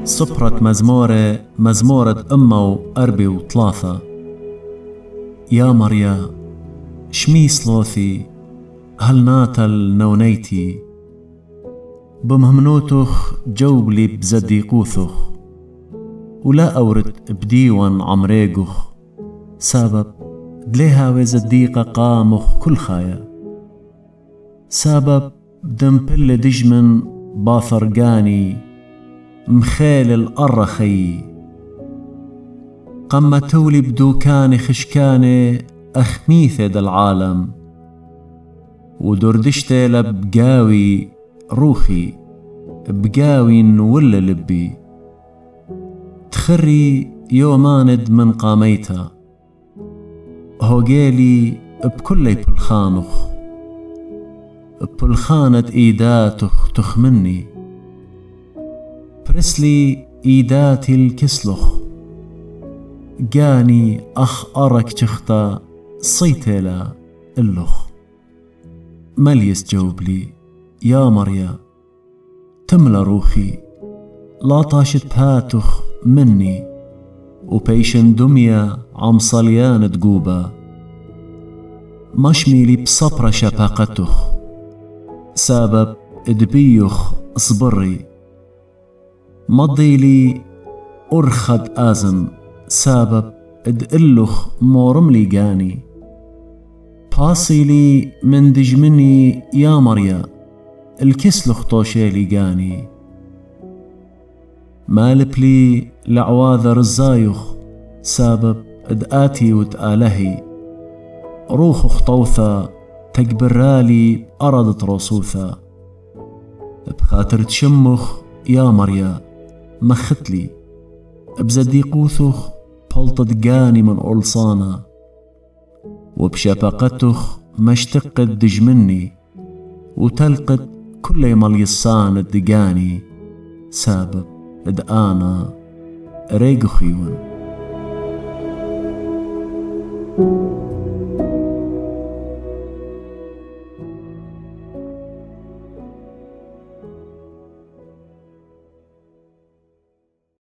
صبرت مزمورة أمه أربي وثلاثة. يا مريا شمي صلوثي هل ناتل نونيتي بمهمنوتخ جوبلي بزديقوثخ ولا أورت بديوان عمريقخ سبب دليها وزديقة قامخ كل خايا سبب دمبل دجمن باثرقاني مخيل الأرخي قم تولي بدوكاني خشكاني أخميثة العالم ودردشتي لبقاوي روخي بقاوي نول لبي تخري يوماند من قاميتا هوجيلي بكل بلخانخ بلخانة إيداتخ تخمني برسلي إيداتي الكسلخ جاني أخ أرك تختا صيتلا اللخ مليس جوبلي يا مريا تملى روخي لا طاشت بهاتخ مني وبيشن دمية عم صليان تقوبا مشميلي بصبر شفاقتخ سبب دبيخ اصبري مضيلي أرخد آزن سبب ادقلخ مورملي جاني باصيلي من دجمني يا مريا الكسلخ طوشيلي جاني مالبلي لعواذ رزايخ سبب ادآتي وتآلهي روخ خطوثة تكبرالي أرضت رصوثة بخاطر تشمخ يا مريا مختلي بزديقوثخ بلطت جاني من ألصانا وبشفقتخ مشتقت دجمني وتلقت كل مليصان الدقاني سبب ادآنا ريقخيون